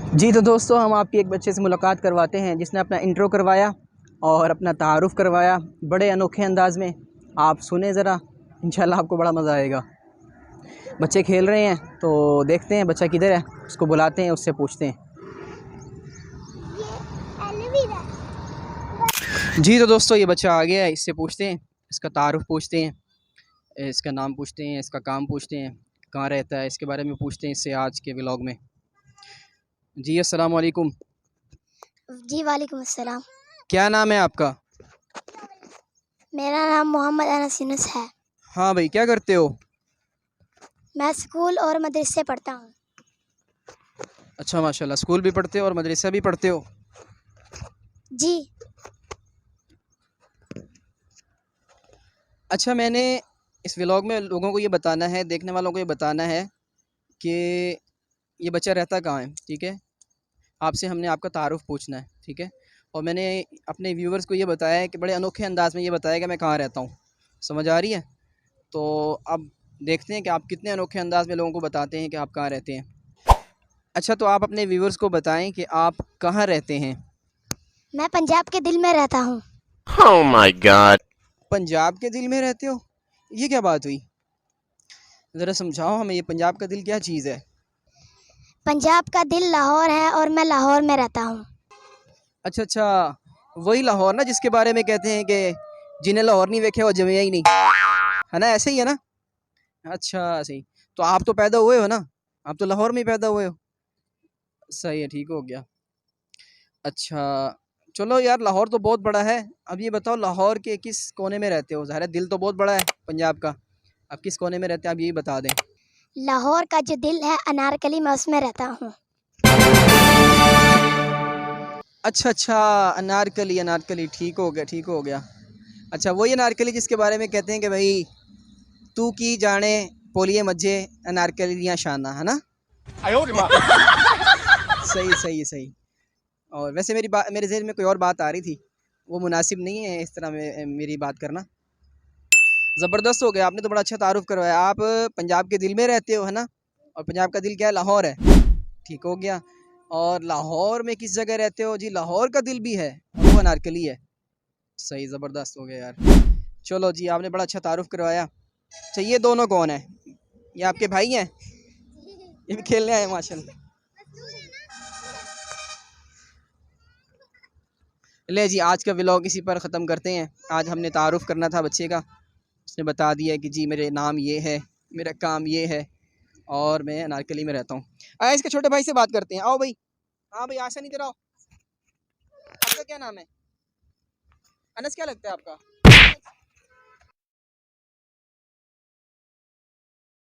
जी तो दोस्तों, हम आपकी एक बच्चे से मुलाकात करवाते हैं जिसने अपना इंट्रो करवाया और अपना तारुफ़ करवाया बड़े अनोखे अंदाज़ में। आप सुने ज़रा, इंशाल्लाह आपको बड़ा मज़ा आएगा। बच्चे खेल रहे हैं तो देखते हैं बच्चा किधर है, उसको बुलाते हैं, उससे पूछते हैं। जी तो दोस्तों, ये बच्चा आ गया है, इससे पूछते हैं, इसका तारुफ़ पूछते हैं, इसका नाम पूछते हैं, इसका काम पूछते हैं, कहाँ रहता है, इसके बारे में पूछते हैं इससे आज के व्लॉग में। जी अस्सलाम वालेकुम। जी वालेकुम अस्सलाम। क्या नाम है आपका? मेरा नाम मोहम्मद अनस यूनुस है। हाँ भाई, क्या करते हो? मैं स्कूल और मदरसे पढ़ता हूँ। अच्छा माशाल्लाह, स्कूल भी पढ़ते हो और मदरसा भी पढ़ते हो। जी। अच्छा, मैंने इस व्लॉग में लोगों को ये बताना है, देखने वालों को ये बताना है कि ये बच्चा रहता कहाँ है, ठीक है? आपसे हमने आपका तारुफ़ पूछना है, ठीक है? और मैंने अपने व्यूवर्स को ये बताया है कि बड़े अनोखे अंदाज़ में ये बताया कि मैं कहाँ रहता हूँ। समझ आ रही है? तो अब देखते हैं कि आप कितने अनोखे अंदाज़ में लोगों को बताते हैं कि आप कहाँ रहते हैं। अच्छा, तो आप अपने व्यूवर्स को बताएं कि आप कहाँ रहते हैं? मैं पंजाब के दिल में रहता हूँ। Oh my god. पंजाब के दिल में रहते हो? ये क्या बात हुई? ज़रा समझाओ हमें, ये पंजाब का दिल क्या चीज़ है? पंजाब का दिल लाहौर है और मैं लाहौर में रहता हूँ। अच्छा अच्छा, वही लाहौर ना जिसके बारे में कहते हैं कि जिन्हें लाहौर नहीं देखे वो जमे ही नहीं, है ना? ऐसे ही है ना? अच्छा सही। तो आप तो पैदा हुए हो ना, आप तो लाहौर में ही पैदा हुए हो। सही है, ठीक हो गया। अच्छा, चलो यार, लाहौर तो बहुत बड़ा है। अब ये बताओ, लाहौर के किस कोने में रहते हो? ज़ाहिर है दिल तो बहुत बड़ा है पंजाब का। आप किस कोने में रहते हैं, आप यही बता दें। लाहौर का जो दिल है अनारकली, मैं उसमें रहता हूँ। अच्छा अच्छा, अनारकली, अनारकली, ठीक हो गया, ठीक हो गया। अच्छा, वही अनारकली जिसके बारे में कहते हैं कि भाई तू की जाने पोलिए मज्जे अनारकली दियां शाना, है ना? सही सही सही। और वैसे मेरे ज़हन में कोई और बात आ रही थी, वो मुनासिब नहीं है इस तरह में मेरी बात करना। ज़बरदस्त हो गया, आपने तो बड़ा अच्छा तारुफ़ करवाया। आप पंजाब के दिल में रहते हो, है ना? और पंजाब का दिल क्या है? लाहौर है। ठीक हो गया। और लाहौर में किस जगह रहते हो? जी, लाहौर का दिल भी है और वो अनारकली है। सही, ज़बरदस्त हो गया यार। चलो जी, आपने बड़ा अच्छा तारुफ़ करवाया। अच्छा, ये दोनों कौन है? ये आपके भाई हैं? ये भी खेलने आए माशाल्लाह। ले जी, आज का व्लॉग इसी पर ख़त्म करते हैं। आज हमने तारुफ़ करना था बच्चे का, उसने बता दिया कि जी मेरे नाम ये है, मेरा काम ये है और मैं अनारकली में रहता हूँ। इसके छोटे भाई से बात करते हैं, आओ भाई। हाँ भाई, आशा नहीं, इधर आओ। आपका क्या नाम है? अनस क्या लगता है आपका?